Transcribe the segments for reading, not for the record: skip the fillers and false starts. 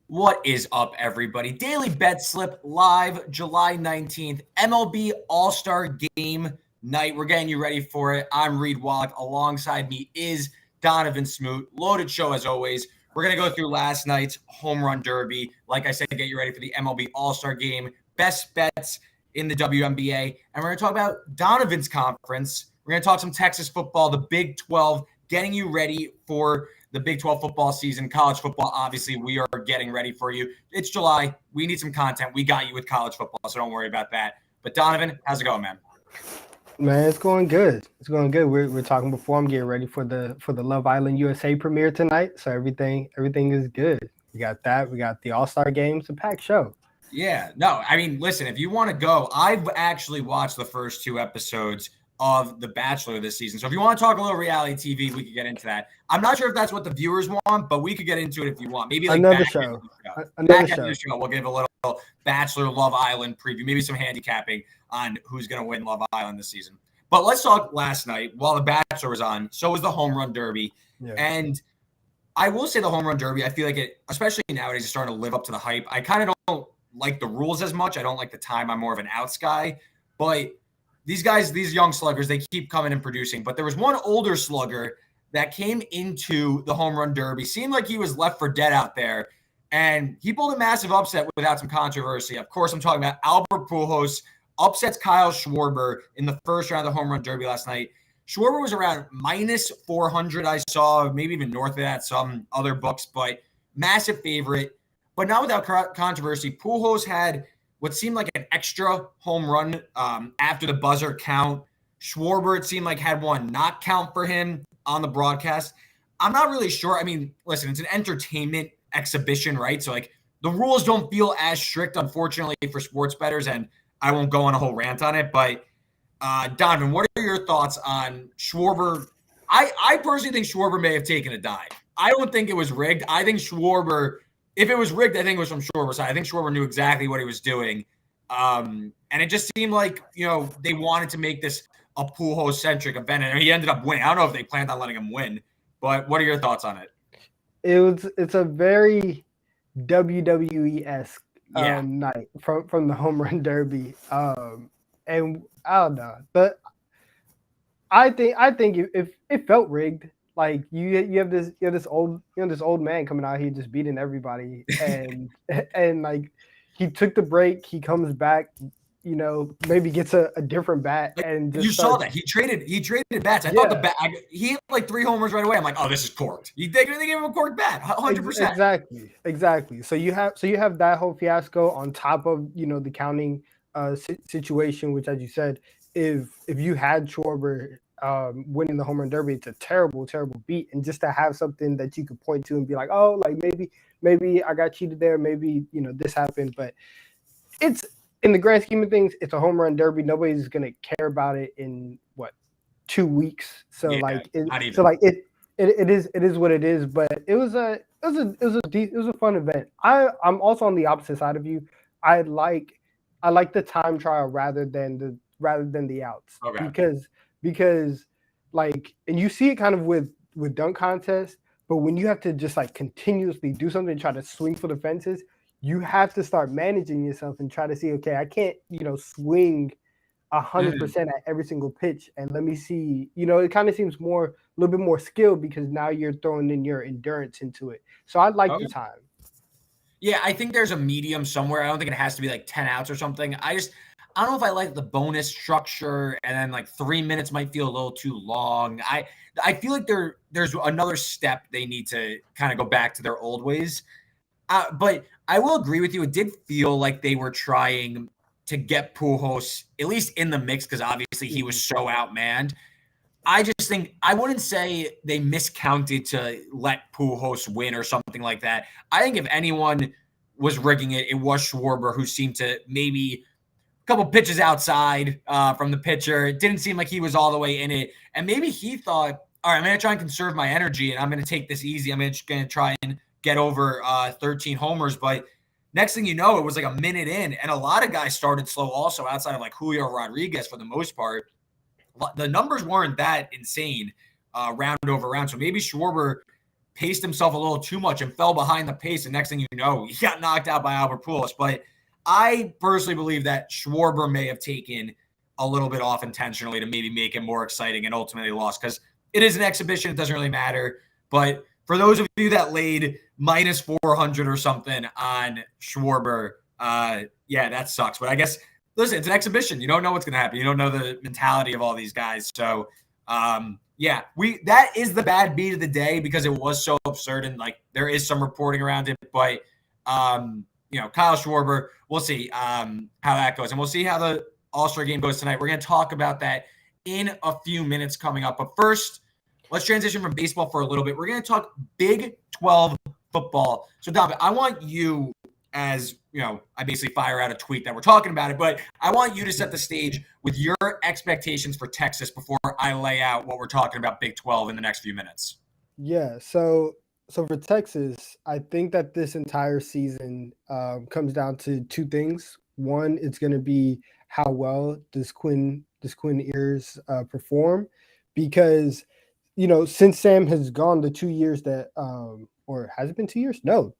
What is up, everybody? Daily Betslip live July 19th, MLB All-Star Game night. We're getting you ready for it. I'm Reed Wallach. Alongside me is Donnavan Smoot. Loaded show as always. We're going to go through last night's home run derby. Like I said, get you ready for the MLB All-Star Game. Best bets in the WNBA. And we're going to talk about Donovan's conference. We're going to talk some Texas football, the Big 12, getting you ready for the Big 12 football season. College football, obviously, we are getting ready for you. It's July. We need some content. We got you with college football, so don't worry about that. But Donovan, how's it going, man? Man, it's going good. It's going good. We're talking before. I'm getting ready for the Love Island USA premiere tonight. So everything is good. We got that. We got the All-Star Game. It's a packed show. Yeah, no, I mean, listen, if you want to go, I've actually watched the first two episodes of The Bachelor this season. So if you want to talk a little reality TV, we could get into that. I'm not sure if that's what the viewers want, but we could get into it if you want. Maybe like Another back show. Back end of the show, we'll give a little Bachelor Love Island preview, maybe some handicapping on who's going to win Love Island this season. But let's talk last night while The Bachelor was on. So was the Home Run Derby. Yeah. And I will say the Home Run Derby, I feel like it, especially nowadays, is starting to live up to the hype. I kind of don't like the rules as much. I don't like the time. I'm more of an outs guy. But these guys, these young sluggers, they keep coming and producing. But there was one older slugger that came into the Home Run Derby. Seemed like he was left for dead out there. And he pulled a massive upset without some controversy. Of course, I'm talking about Albert Pujols upsets Kyle Schwarber in the first round of the Home Run Derby last night. Schwarber was around minus 400, I saw, maybe even north of that, some other books, but massive favorite. But not without controversy. Pujols had what seemed like an extra home run after the buzzer count. Schwarber, it seemed like, had one not count for him on the broadcast. I'm not really sure. I mean, listen, it's an entertainment exhibition, right? So, like, the rules don't feel as strict, unfortunately, for sports bettors, and I won't go on a whole rant on it. But, Donovan, what are your thoughts on Schwarber? I personally think Schwarber may have taken a dive. I don't think it was rigged. I think Schwarber, if it was rigged, I think it was from Schwarber's side. I think Schwarber knew exactly what he was doing. And it just seemed like, you know, they wanted to make this a Pujols-centric event, and he ended up winning. I don't know if they planned on letting him win, but what are your thoughts on it? It's a very WWE-esque night from the Home Run Derby. And I don't know, but I think if it felt rigged. Like you have this old man coming out here just beating everybody, and like he took the break, he comes back, you know, maybe gets a different bat, and just saw that he traded bats. I thought the bat he hit like 3 homers right away. I'm like, oh, this is corked. They gave him a corked bat, 100%. Exactly. So you have that whole fiasco on top of, you know, the counting situation, which, as you said, if you had Schwarber winning the Home Run Derby, it's a terrible beat. And just to have something that you could point to and be like, oh, like maybe I got cheated there, maybe, you know, this happened. But it's, in the grand scheme of things, it's a Home Run Derby. Nobody's gonna care about it in 2 weeks. So it is what it is. But it was a fun event. I'm also on the opposite side of you. I like the time trial rather than the outs. Okay. Because like, and you see it kind of with dunk contests, but when you have to just like continuously do something and try to swing for the fences, you have to start managing yourself and try to see, okay, I can't, you know, swing 100% at every single pitch. And let me see, you know, it kind of seems a little bit more skill because now you're throwing in your endurance into it. So I like the time. Yeah, I think there's a medium somewhere. I don't think it has to be like 10 outs or something. I don't know if I like the bonus structure, and then like 3 minutes might feel a little too long. I feel like there's another step they need to kind of go back to their old ways. But I will agree with you. It did feel like they were trying to get Pujols at least in the mix because obviously he was so outmanned. I just think I wouldn't say they miscounted to let Pujols win or something like that. I think if anyone was rigging it, it was Schwarber, who seemed to maybe couple pitches outside from the pitcher. It didn't seem like he was all the way in it. And maybe he thought, all right, I'm going to try and conserve my energy, and I'm going to take this easy. I'm just going to try and get over 13 homers. But next thing you know, it was like a minute in, and a lot of guys started slow also outside of like Julio Rodriguez for the most part. The numbers weren't that insane round over round. So maybe Schwarber paced himself a little too much and fell behind the pace. And next thing you know, he got knocked out by Albert Pujols. But I personally believe that Schwarber may have taken a little bit off intentionally to maybe make it more exciting and ultimately lost, because it is an exhibition. It doesn't really matter. But for those of you that laid minus 400 or something on Schwarber, yeah, that sucks. But I guess, listen, it's an exhibition. You don't know what's going to happen. You don't know the mentality of all these guys. So, yeah, that is the bad beat of the day, because it was so absurd and like there is some reporting around it. But Kyle Schwarber, we'll see how that goes, and we'll see how the All-Star game goes tonight. We're going to talk about that in a few minutes coming up. But first, let's transition from baseball for a little bit. We're going to talk Big 12 football. So, David, I want you, as I basically fire out a tweet that we're talking about it, but I want you to set the stage with your expectations for Texas before I lay out what we're talking about Big 12 in the next few minutes. Yeah, so for Texas, I think that this entire season comes down to two things. One, it's going to be how well does Quinn Ewers perform, because since Sam has gone the 2 years that or has it been 2 years? No,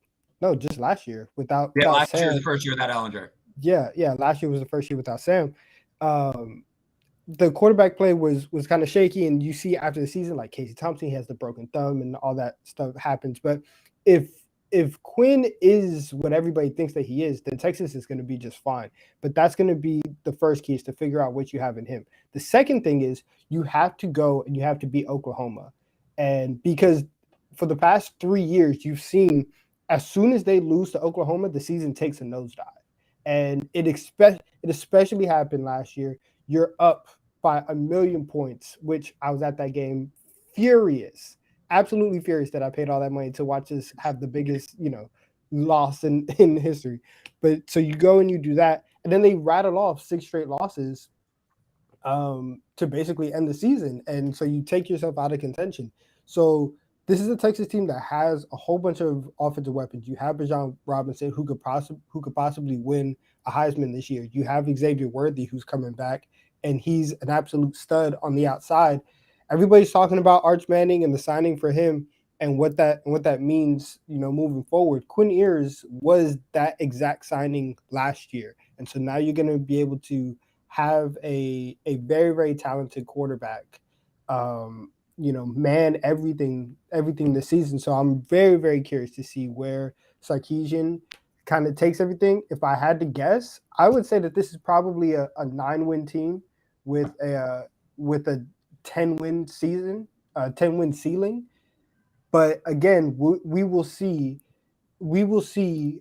just last year without last Sam. year was the first year without Ellinger. Yeah, last year was the first year without Sam. The quarterback play was kind of shaky, and you see after the season, like Casey Thompson, he has the broken thumb and all that stuff happens. But if Quinn is what everybody thinks that he is, then Texas is going to be just fine. But that's going to be the first key, is to figure out what you have in him. The second thing is you have to go and you have to beat Oklahoma. And because for the past 3 years, you've seen as soon as they lose to Oklahoma, the season takes a nosedive. And it especially happened last year. You're up by 1,000,000 points, which I was at that game furious. Absolutely furious that I paid all that money to watch us have the biggest, loss in history. But so you go and you do that, and then they rattle off 6 straight losses to basically end the season. And so you take yourself out of contention. So this is a Texas team that has a whole bunch of offensive weapons. You have Bijan Robinson, who could possibly win a Heisman this year. You have Xavier Worthy, who's coming back, and he's an absolute stud on the outside. Everybody's talking about Arch Manning and the signing for him and what that means, moving forward. Quinn Ewers was that exact signing last year. And so now you're going to be able to have a very, very talented quarterback, man everything this season. So I'm very, very curious to see where Sarkisian kind of takes everything. If I had to guess, I would say that this is probably a 9-win team with a 10-win season, 10-win ceiling. But again, we will see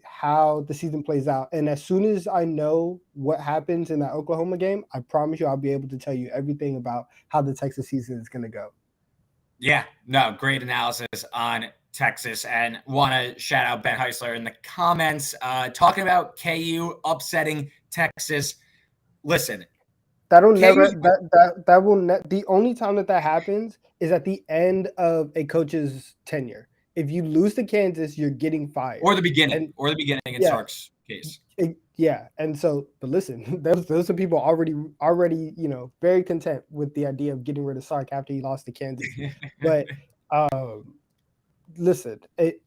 how the season plays out. And as soon as I know what happens in that Oklahoma game, I promise you I'll be able to tell you everything about how the Texas season is going to go. Yeah, no, great analysis on Texas, and want to shout out Ben Heisler in the comments talking about KU upsetting Texas. Listen, that'll never that will the only time that happens is at the end of a coach's tenure. If you lose to Kansas, you're getting fired. Or the beginning in Sark's case. And so, but listen, those are people already, very content with the idea of getting rid of Sark after he lost to Kansas. But listen,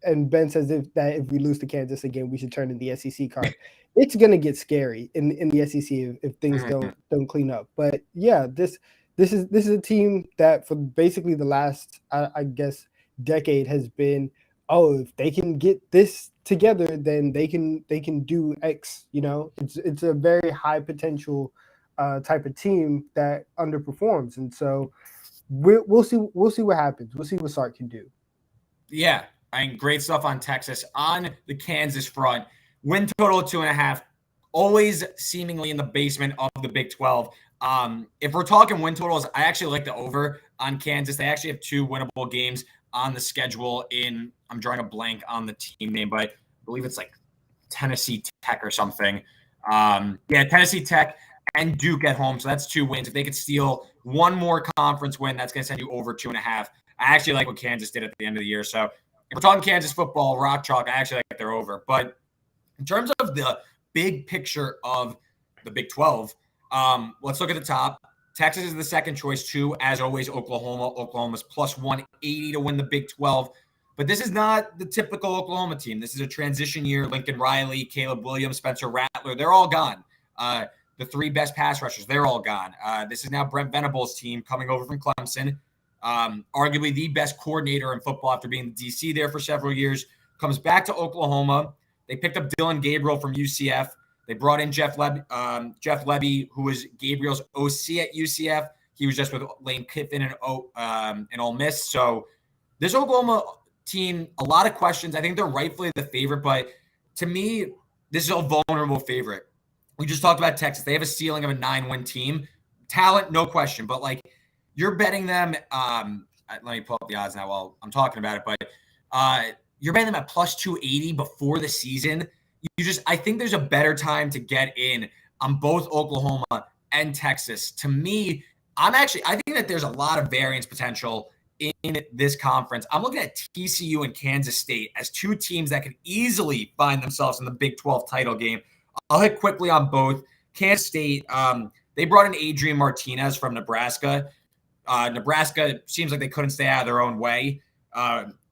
and Ben says if we lose to Kansas again, we should turn in the SEC card. It's gonna get scary in the SEC if things don't clean up. But yeah, this is a team that for basically the last I guess decade has been, if they can get this together, then they can do X. It's a very high potential type of team that underperforms, and so we'll see what happens. We'll see what Sark can do. Yeah, great stuff on Texas. On the Kansas front, win total of 2.5, always seemingly in the basement of the Big 12. If we're talking win totals, I actually like the over on Kansas. They actually have 2 winnable games on the schedule I'm drawing a blank on the team name, but I believe it's like Tennessee Tech or something. Tennessee Tech and Duke at home. So that's 2 wins. If they could steal one more conference win, that's going to send you over 2.5. I actually like what Kansas did at the end of the year. So if we're talking Kansas football, rock chalk, I actually like their over. But in terms of the big picture of the Big 12, let's look at the top. Texas is the second choice, too. As always, Oklahoma. Oklahoma's plus 180 to win the Big 12. But this is not the typical Oklahoma team. This is a transition year. Lincoln Riley, Caleb Williams, Spencer Rattler, they're all gone. The 3 best pass rushers, they're all gone. This is now Brent Venables' team coming over from Clemson. Arguably the best coordinator in football after being the DC there for several years. Comes back to Oklahoma. They picked up Dylan Gabriel from UCF. They brought in Jeff Levy, who was Gabriel's OC at UCF. He was just with Lane Kiffin and Ole Miss. So this Oklahoma team, a lot of questions. I think they're rightfully the favorite, but to me, this is a vulnerable favorite. We just talked about Texas. They have a ceiling of a 9-win team. Talent, no question. But, like, you're betting them let me pull up the odds now while I'm talking about it. But you're betting them at plus 280 before the season. I think there's a better time to get in on both Oklahoma and Texas. To me, I think that there's a lot of variance potential in this conference. I'm looking at TCU and Kansas State as 2 teams that could easily find themselves in the Big 12 title game. I'll hit quickly on both. Kansas State, they brought in Adrian Martinez from Nebraska. Nebraska seems like they couldn't stay out of their own way.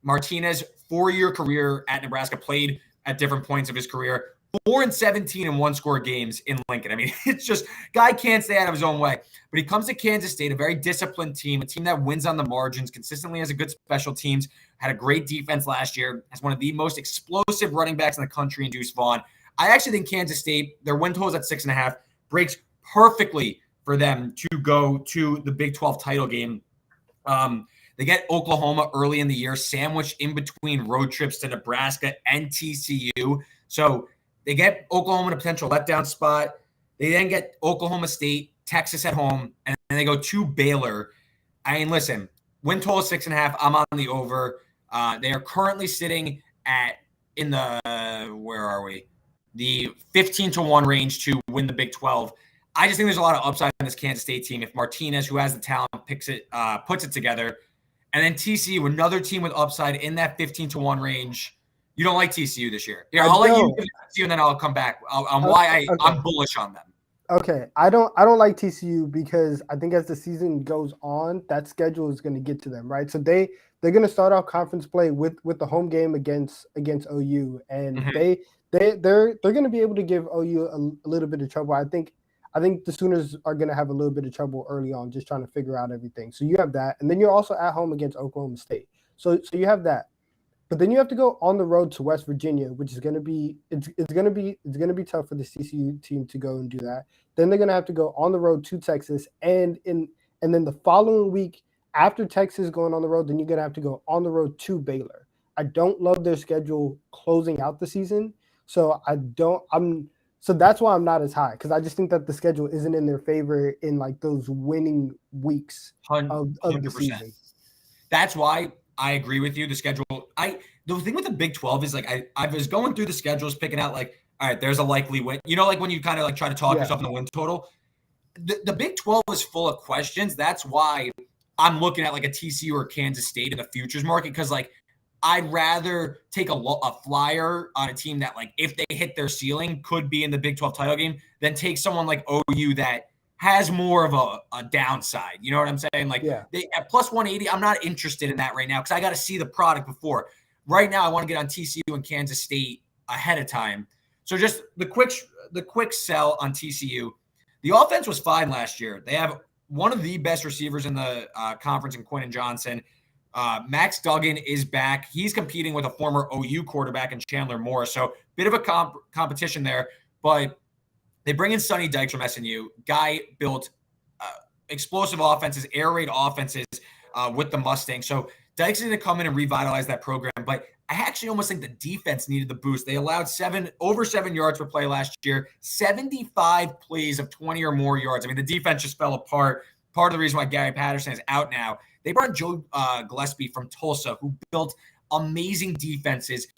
Martinez, 4-year career at Nebraska, played at different points of his career. 4-17 in one-score games in Lincoln. I mean, it's just, guy can't stay out of his own way. But he comes to Kansas State, a very disciplined team, a team that wins on the margins, consistently has a good special teams, had a great defense last year, has one of the most explosive running backs in the country in Deuce Vaughn. I actually think Kansas State, their win total is at 6.5, breaks perfectly for them to go to the Big 12 title game. They get Oklahoma early in the year, sandwiched in between road trips to Nebraska and TCU. So they get Oklahoma in a potential letdown spot. They then get Oklahoma State, Texas at home, and then they go to Baylor. I mean, listen, win total 6.5. I'm on the over. They are currently sitting in the, where are we? The 15-1 range to win the Big 12. I just think there's a lot of upside in this Kansas State team. If Martinez, who has the talent, puts it together. And then TCU, another team with upside in that 15-1 range. You don't like TCU this year. Yeah, I'll let you give TCU, and then I'll come back on why I'm bullish on them. Okay, I don't like TCU because I think as the season goes on, that schedule is going to get to them, right? So they're going to start off conference play with the home game against OU, and they're going to be able to give OU a little bit of trouble. I think the Sooners are going to have a little bit of trouble early on, just trying to figure out everything. So you have that, and then you're also at home against Oklahoma State. So you have that. But then you have to go on the road to West Virginia, which is going to be it's going to be tough for the TCU team to go and do that. Then they're going to have to go on the road to Texas, and then the following week after Texas going on the road, then you're going to have to go on the road to Baylor. I don't love their schedule closing out the season, so that's why I'm not as high, because I just think that the schedule isn't in their favor in like those winning weeks of the season. That's why I agree with you. The schedule, the thing with the Big 12 is like I was going through the schedules, picking out like, all right, there's a likely win. You know, like when you kind of like try to talk yourself in the win total. The Big 12 is full of questions. That's why I'm looking at like a TCU or Kansas State in the futures market, because like I'd rather take a flyer on a team that, like, if they hit their ceiling, could be in the Big 12 title game, than take someone like OU that has more of a downside. You know what I'm saying? Like, they at plus 180, I'm not interested in that right now because I got to see the product before. Right now, I want to get on TCU and Kansas State ahead of time. So just the quick sell on TCU. The offense was fine last year. They have one of the best receivers in the conference in Quentin Johnson. Max Duggan is back. He's competing with a former OU quarterback in Chandler Morris. So bit of a competition there. But they bring in Sonny Dykes from SNU. Guy built explosive offenses, air raid offenses with the Mustangs. So Dykes is going to come in and revitalize that program. But I actually almost think the defense needed the boost. They allowed over 7 yards per play last year, 75 plays of 20 or more yards. I mean, the defense just fell apart. Part of the reason why Gary Patterson is out now. They brought Joe Gillespie from Tulsa, who built amazing defenses,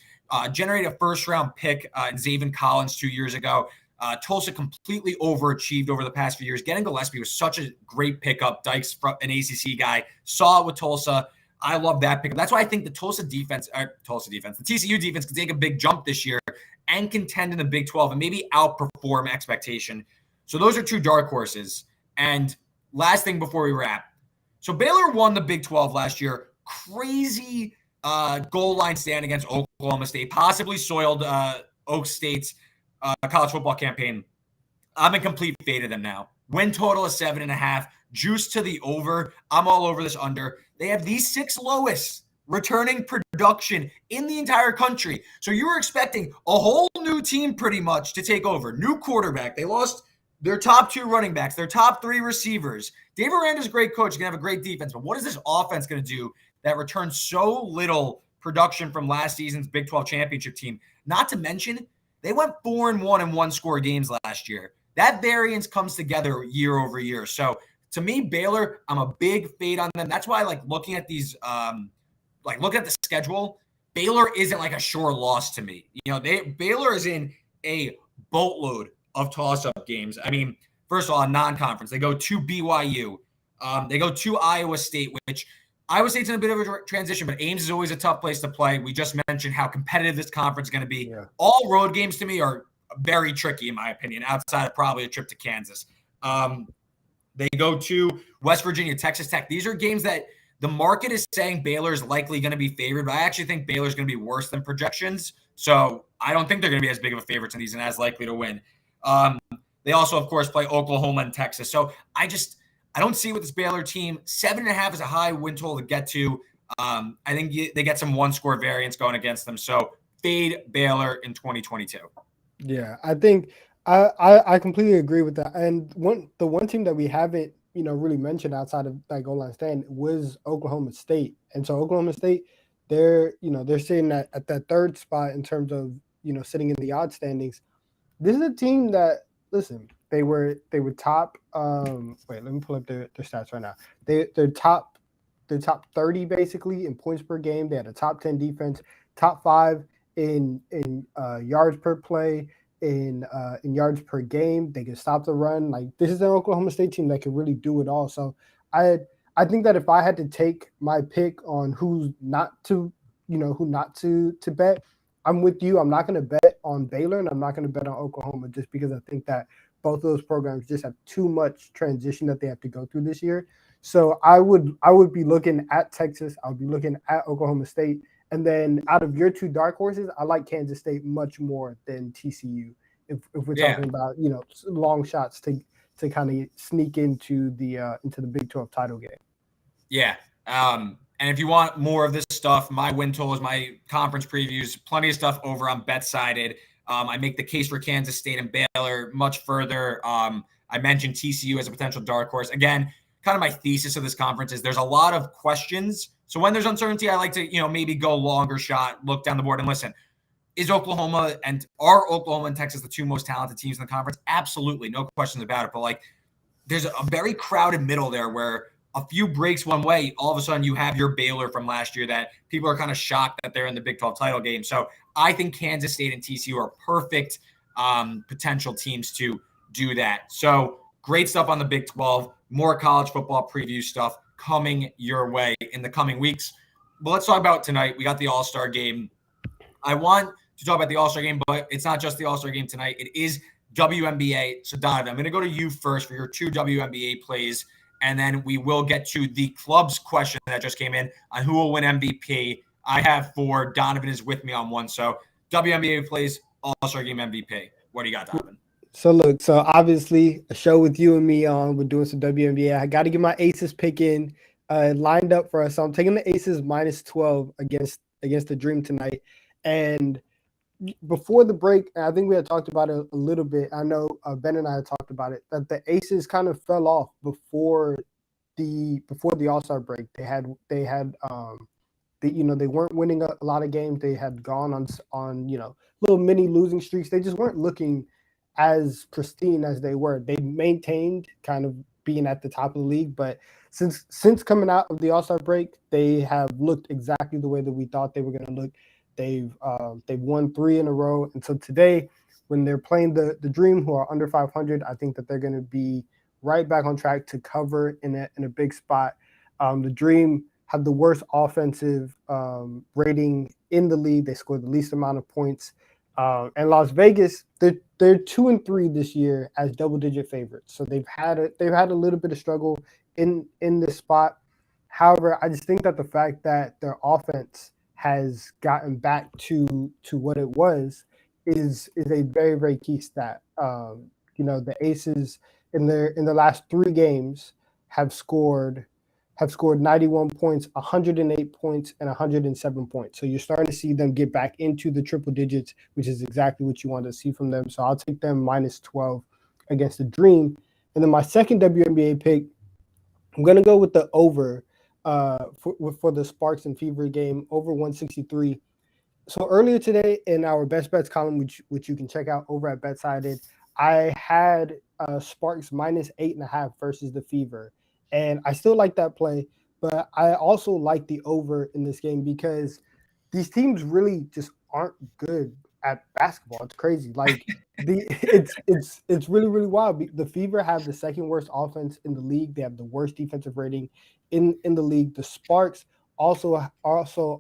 generated a first-round pick in Zaven Collins 2 years ago. Tulsa completely overachieved over the past few years. Getting Gillespie was such a great pickup. Dykes, an ACC guy, saw it with Tulsa. I love that pickup. That's why I think the the TCU defense can take a big jump this year and contend in the Big 12 and maybe outperform expectation. So those are two dark horses. And last thing before we wrap. So Baylor won the Big 12 last year. Crazy goal line stand against Oklahoma State, possibly soiled Oak State's college football campaign. I'm in complete fade of them now. Win total is 7.5. Juice to the over. I'm all over this under. They have the 6th lowest returning production in the entire country. So you were expecting a whole new team pretty much to take over. New quarterback. They lost their top 2 running backs, their top 3 receivers. Dave Aranda's a great coach. He's going to have a great defense. But what is this offense going to do that returns so little production from last season's Big 12 championship team? Not to mention, they went 4-1 in one-score games last year. That variance comes together year over year. So to me, Baylor, I'm a big fade on them. That's why I like looking at these, looking at the schedule. Baylor isn't like a sure loss to me. Baylor is in a boatload of toss-up games. I mean, first of all, non-conference, they go to BYU. They go to Iowa State, which Iowa State's in a bit of a transition, but Ames is always a tough place to play. We just mentioned how competitive this conference is going to be. Yeah. All road games to me are very tricky, in my opinion, outside of probably a trip to Kansas. They go to West Virginia, Texas Tech. These are games that the market is saying Baylor is likely going to be favored, but I actually think Baylor is going to be worse than projections. So I don't think they're going to be as big of a favorite in these and as likely to win. They also, of course, play Oklahoma and Texas. So I don't see with this Baylor team. 7.5 is a high win total to get to. I think they get some one-score variance going against them. So fade Baylor in 2022. Yeah, I think I completely agree with that. And the one team that we haven't, really mentioned outside of that goal line stand was Oklahoma State. And so Oklahoma State, they're sitting at that 3rd spot in terms of, sitting in the odd standings. This is a team that, listen, they were top. Wait, let me pull up their stats right now. They're top 30 basically in points per game. They had a top 10 defense, top 5 in yards per play, in yards per game. They can stop the run. Like, this is an Oklahoma State team that can really do it all. So I think that if I had to take my pick on who not to bet, I'm with you. I'm not going to bet on Baylor and I'm not going to bet on Oklahoma just because I think that both of those programs just have too much transition that they have to go through this year. So I would be looking at Texas. I would be looking at Oklahoma State. And then out of your 2 dark horses, I like Kansas State much more than TCU. If we're talking about, long shots to kind of sneak into the Big 12 title game. Yeah. And if you want more of this stuff, my win totals, my conference previews, plenty of stuff over on BetSided. I make the case for Kansas State and Baylor much further. I mentioned TCU as a potential dark horse. Again, kind of my thesis of this conference is there's a lot of questions. So when there's uncertainty, I like to, maybe go longer shot, look down the board and listen. Are Oklahoma and Texas the 2 most talented teams in the conference? Absolutely. No questions about it. But there's a very crowded middle there where a few breaks one way, all of a sudden you have your Baylor from last year that people are kind of shocked that they're in the Big 12 title game. So I think Kansas State and TCU are perfect potential teams to do that. So great stuff on the Big 12, more college football preview stuff coming your way in the coming weeks. But let's talk about tonight. We got the All-Star Game. I want to talk about the All-Star Game, but it's not just the All-Star Game tonight. It is WNBA. So, Donovan, I'm going to go to you first for your 2 WNBA plays, and then we will get to the club's question that just came in on who will win MVP. I have 4. Donovan is with me on 1. So, WNBA plays, All-Star Game MVP. What do you got, Donovan? So obviously a show with you and me on. We're doing some WNBA. I got to get my Aces pick in lined up for us. So I'm taking the Aces minus 12 against the Dream tonight. And before the break, I think we had talked about it a little bit. I know Ben and I had talked about it, that the Aces kind of fell off before the All-Star break. They weren't winning a lot of games. They had gone on little mini losing streaks. They just weren't looking as pristine as they were. They maintained kind of being at the top of the league, but since coming out of the All-Star break, they have looked exactly the way that we thought they were going to look. They've won 3 in a row, and so today, when they're playing the Dream, who are under 500, I think that they're going to be right back on track to cover in a big spot. The Dream have the worst offensive rating in the league. They scored the least amount of points. And Las Vegas, they're 2-3 this year as double-digit favorites. So they've had a little bit of struggle in this spot. However, I just think that the fact that their offense has gotten back to what it was is a very, very key stat. The Aces in the last 3 games have scored 91 points, 108 points, and 107 points. So you're starting to see them get back into the triple digits, which is exactly what you want to see from them. So I'll take them minus 12 against the Dream. And then my second WNBA pick, I'm going to go with the over for the Sparks and Fever game, over 163. So earlier today in our best bets column, which you can check out over at BetSided, I had Sparks minus 8.5 versus the Fever, and I still like that play, but I also like the over in this game because these teams really just aren't good at basketball. It's crazy. Like it's really, really wild. The Fever have the second worst offense in the league. They have the worst defensive rating in the league. The Sparks also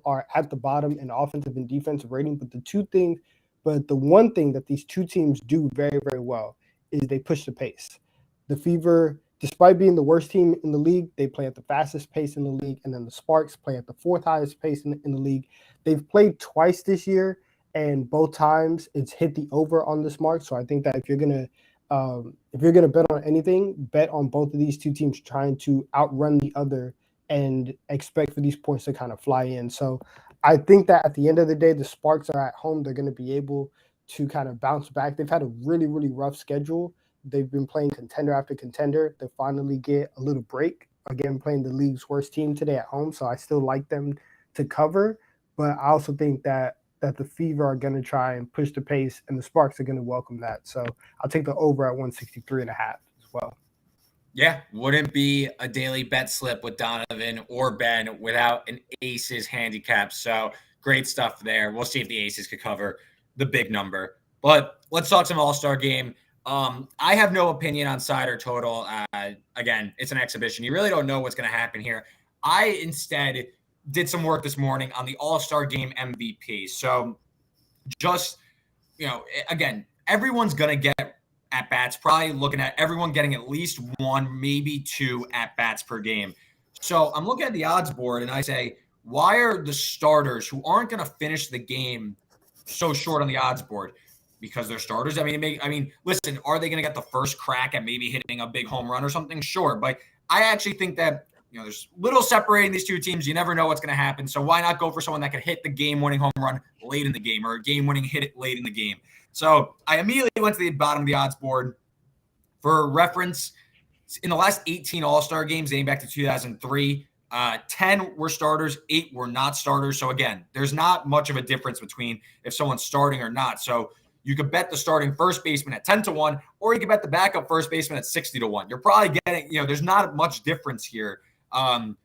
are at the bottom in offensive and defensive rating. But the one thing that these two teams do very, very well is they push the pace. The Fever, despite being the worst team in the league, they play at the fastest pace in the league. And then the Sparks play at the fourth highest pace in the league. They've played twice this year, and both times it's hit the over on this mark. So I think that if you're gonna bet on anything, bet on both of these two teams trying to outrun the other and expect for these points to kind of fly in. So I think that at the end of the day, the Sparks are at home. They're going to be able to kind of bounce back. They've had a really, really rough schedule. They've been playing contender after contender. They finally get a little break. Again, playing the league's worst team today at home. So I still like them to cover. But I also think that the Fever are going to try and push the pace, and the Sparks are going to welcome that. So I'll take the over at 163.5 as well. Yeah, wouldn't be a daily bet slip with Donovan or Ben without an Aces handicap. So great stuff there. We'll see if the Aces could cover the big number. But let's talk some All-Star Game. I have no opinion on side or total. Again, it's an exhibition. You really don't know what's going to happen here. I instead did some work this morning on the All-Star Game MVP. So just, again, everyone's going to get at-bats, probably looking at everyone getting at least one, maybe two at-bats per game. So I'm looking at the odds board, and I say, why are the starters who aren't going to finish the game so short on the odds board? Because they're starters. I mean, listen, are they going to get the first crack at maybe hitting a big home run or something? Sure. But I actually think that, there's little separating these two teams. You never know what's going to happen. So why not go for someone that could hit the game-winning home run late in the game or a game-winning hit late in the game? So I immediately went to the bottom of the odds board. For reference, in the last 18 All-Star games dating back to 2003, 10 were starters, 8 were not starters. So again, there's not much of a difference between if someone's starting or not. So you could bet the starting first baseman at 10-1, or you could bet the backup first baseman at 60-1. You're probably getting, there's not much difference here.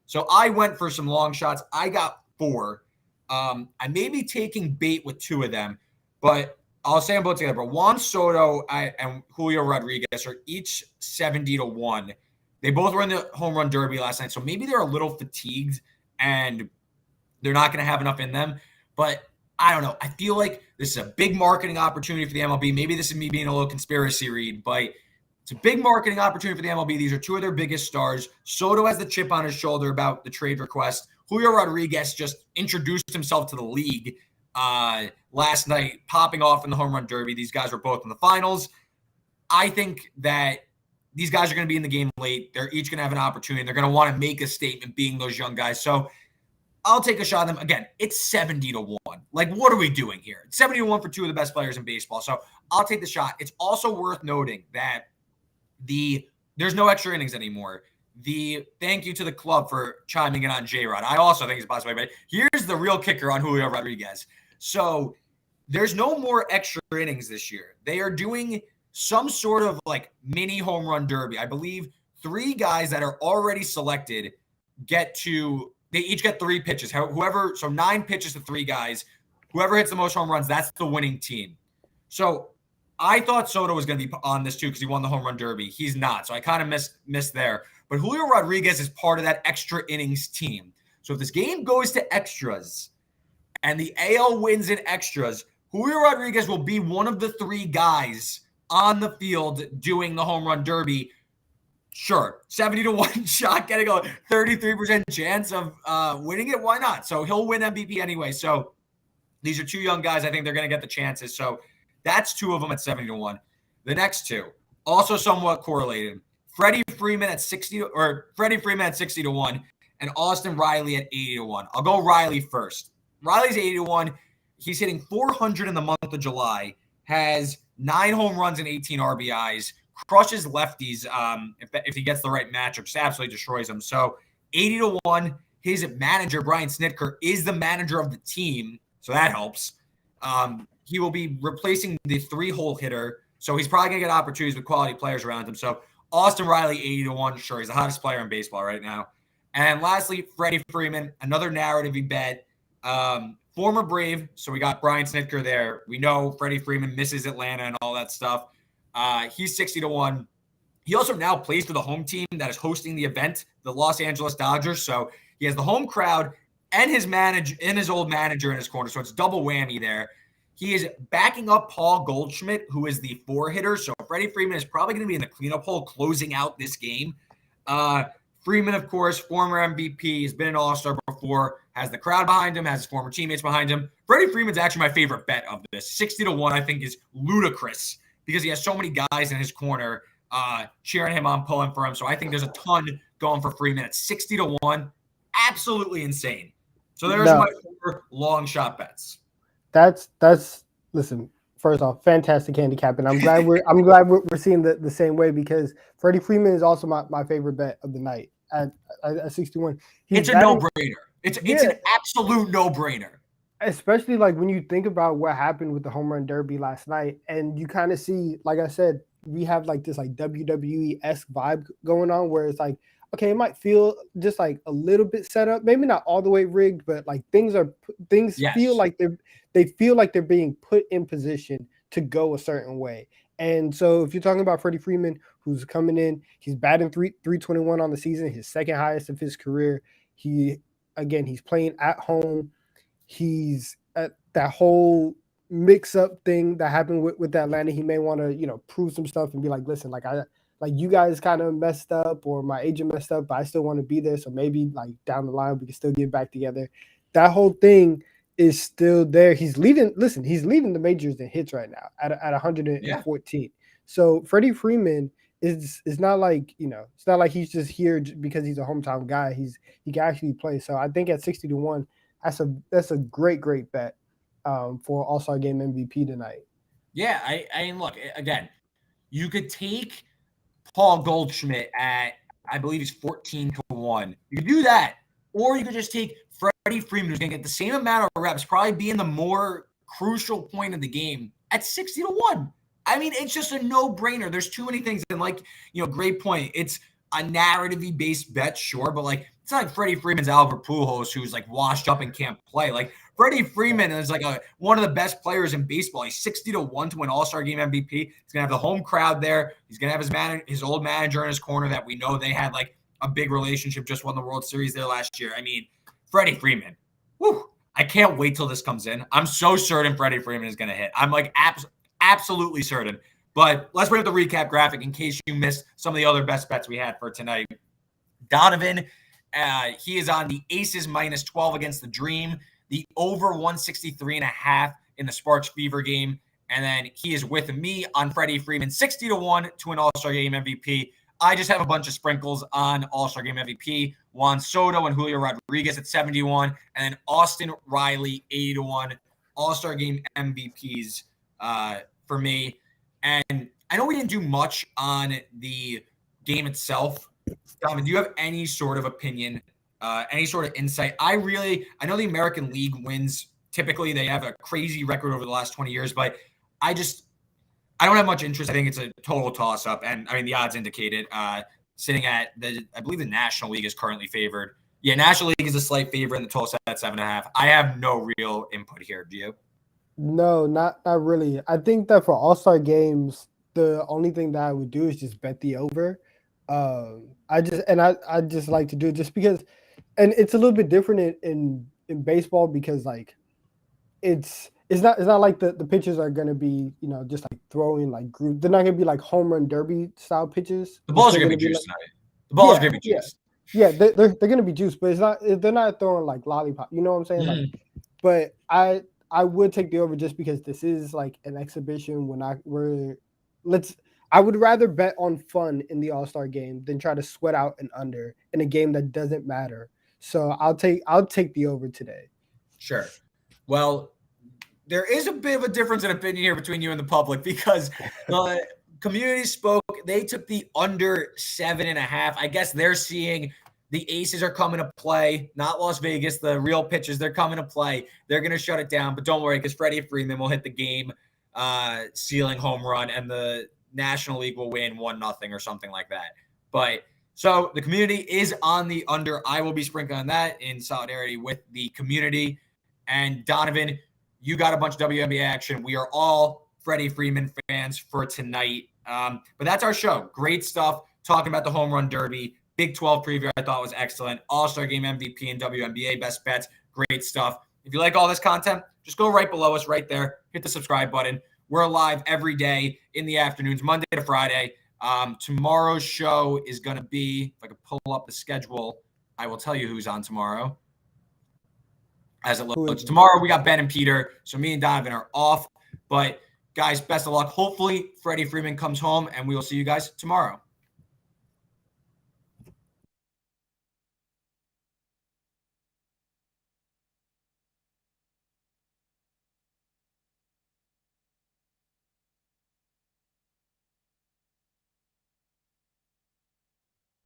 So I went for some long shots. I got 4. I may be taking bait with 2 of them, but I'll say them both together. But Juan Soto and Julio Rodriguez are each 70-1. They both were in the home run derby last night, so maybe they're a little fatigued and they're not going to have enough in them. But I don't know. I feel like this is a big marketing opportunity for the MLB. Maybe this is me being a little conspiracy read, but it's a big marketing opportunity for the MLB. These are 2 of their biggest stars. Soto has the chip on his shoulder about the trade request. Julio Rodriguez just introduced himself to the league last night, popping off in the home run derby. These guys were both in the finals. I think that these guys are going to be in the game late. They're each going to have an opportunity. They're going to want to make a statement being those young guys. So I'll take a shot at them. Again, it's 70-1. Like, what are we doing here? It's 70-1 for 2 of the best players in baseball. So I'll take the shot. It's also worth noting that there's no extra innings anymore. Thank you to the club for chiming in on J-Rod. I also think it's a possibility, but here's the real kicker on Julio Rodriguez. So there's no more extra innings this year. They are doing some sort of like mini home run derby. I believe 3 guys that are already selected they each get 3 pitches. So 9 pitches to 3 guys. Whoever hits the most home runs, that's the winning team. So I thought Soto was going to be on this too because he won the home run derby. He's not. So I kind of missed there. But Julio Rodriguez is part of that extra innings team. So if this game goes to extras and the AL wins in extras, Julio Rodriguez will be one of the 3 guys on the field doing the home run derby. Sure, 70-1 shot, getting a 33% chance of winning it. Why not? So he'll win MVP anyway. So these are two young guys. I think they're going to get the chances. So that's two of them at 70-1. The next two, also somewhat correlated. Freddie Freeman at 60-1 and Austin Riley at 80-1. I'll go Riley first. Riley's 80-1. He's hitting 400 in the month of July, has 9 home runs and 18 RBIs, crushes lefties if he gets the right matchup, just absolutely destroys them. So 80-1. His manager, Brian Snitker, is the manager of the team, so that helps. He will be replacing the 3-hole hitter, so he's probably going to get opportunities with quality players around him. So Austin Riley, 80-1. Sure, he's the hottest player in baseball right now. And lastly, Freddie Freeman, another narrative-y bet. Former Brave, so we got Brian Snitker there. We know Freddie Freeman misses Atlanta and all that stuff. He's 60-1. He also now plays for the home team that is hosting the event, the Los Angeles Dodgers. So he has the home crowd and his old manager in his corner. So it's double whammy there. He is backing up Paul Goldschmidt, who is the 4-hitter. So Freddie Freeman is probably going to be in the cleanup hole closing out this game. Freeman, of course, former MVP, has been an All-Star before, has the crowd behind him, has his former teammates behind him. Freddie Freeman's actually my favorite bet of this. 60-1, I think, is ludicrous because he has so many guys in his corner cheering him on, pulling for him. So I think there's a ton going for Freeman at 60-1. Absolutely insane. So there's my 4 long shot bets. That's listen. First off, fantastic handicap, and I'm glad we're seeing the same way because Freddie Freeman is also my favorite bet of the night at 61. It's a no-brainer. It's an absolute no-brainer. Especially like when you think about what happened with the home run derby last night, and you kind of see, like I said, we have like this like WWE-esque vibe going on where it's like, okay, it might feel just like a little bit set up, maybe not all the way rigged, but like things feel like they feel like they're being put in position to go a certain way. And so if you're talking about Freddie Freeman, who's coming in, he's batting 321 on the season, his second highest of his career. He's playing at home. He's at that whole mix-up thing that happened with Atlanta. He may want to, prove some stuff and be like, listen, like you guys kind of messed up or my agent messed up, but I still want to be there. So maybe like down the line, we can still get back together. That whole thing is still there. He's leading the majors in hits right now at 114. Yeah. So Freddie Freeman is not like, it's not like he's just here because he's a hometown guy. He can actually play. So I think at 60-1, that's a great bet for All-Star Game MVP tonight. Yeah, I mean, look, again, you could take Paul Goldschmidt at, I believe he's 14-1. You could do that. Or you could just take Freddie Freeman, who's going to get the same amount of reps, probably be in the more crucial point of the game at 60-1. I mean, it's just a no-brainer. There's too many things. And like, great point. It's a narratively based bet, sure, but like, it's not like Freddie Freeman's Albert Pujols, who's like washed up and can't play. Like Freddie Freeman is like one of the best players in baseball. He's 60-1 to win All-Star Game MVP. He's gonna have the home crowd there. He's gonna have his old manager in his corner that we know they had like a big relationship. Just won the World Series there last year. I mean, Freddie Freeman. Whew, I can't wait till this comes in. I'm so certain Freddie Freeman is gonna hit. I'm like absolutely certain. But let's bring up the recap graphic in case you missed some of the other best bets we had for tonight. Donovan, he is on the Aces minus 12 against the Dream, the over 163.5 in the Sparks Fever game. And then he is with me on Freddie Freeman, 60-1 to an All-Star Game MVP. I just have a bunch of sprinkles on All-Star Game MVP. Juan Soto and Julio Rodriguez at 71, and then Austin Riley, 80-1. All-Star Game MVPs for me. And I know we didn't do much on the game itself. Donovan, do you have any sort of opinion, any sort of insight? I know the American League wins. Typically, they have a crazy record over the last 20 years, but I don't have much interest. I think it's a total toss-up. And, I mean, the odds indicate it. Sitting at I believe the National League is currently favored. Yeah, National League is a slight favorite, and the total set at 7.5. I have no real input here. Do you? No, not really. I think that for All-Star games, the only thing that I would do is just bet the over. I just like to do it just because, and it's a little bit different in baseball because like it's it's not like the pitches are gonna be, just like throwing like group. They're not gonna be like home run derby style pitches. The balls are gonna be juiced tonight. The balls are gonna be juiced. Yeah, they're gonna be juiced, but they're not throwing like lollipop. You know what I'm saying? Like, but I would take the over just because this is like an exhibition. I would rather bet on fun in the All-Star game than try to sweat out an under in a game that doesn't matter. So I'll take the over today. Sure. Well, there is a bit of a difference in opinion here between you and the public because the community spoke. They took the under 7.5. I guess they're seeing the aces are coming to play, not Las Vegas. The real pitchers, they're coming to play. They're going to shut it down. But don't worry, because Freddie Freeman will hit the game ceiling home run, and the National League will win 1-0 or something like that. But so the community is on the under. I will be sprinkling on that in solidarity with the community. And Donovan, you got a bunch of WNBA action. We are all Freddie Freeman fans for tonight. But that's our show. Great stuff. Talking about the home run derby. Big 12 preview I thought was excellent. All-Star Game MVP and WNBA best bets. Great stuff. If you like all this content, just go right below us right there. Hit the subscribe button. We're live every day in the afternoons, Monday to Friday. Tomorrow's show is going to be, if I could pull up the schedule, I will tell you who's on tomorrow. As it looks. Tomorrow we got Ben and Peter. So me and Donovan are off. But guys, best of luck. Hopefully Freddie Freeman comes home and we will see you guys tomorrow.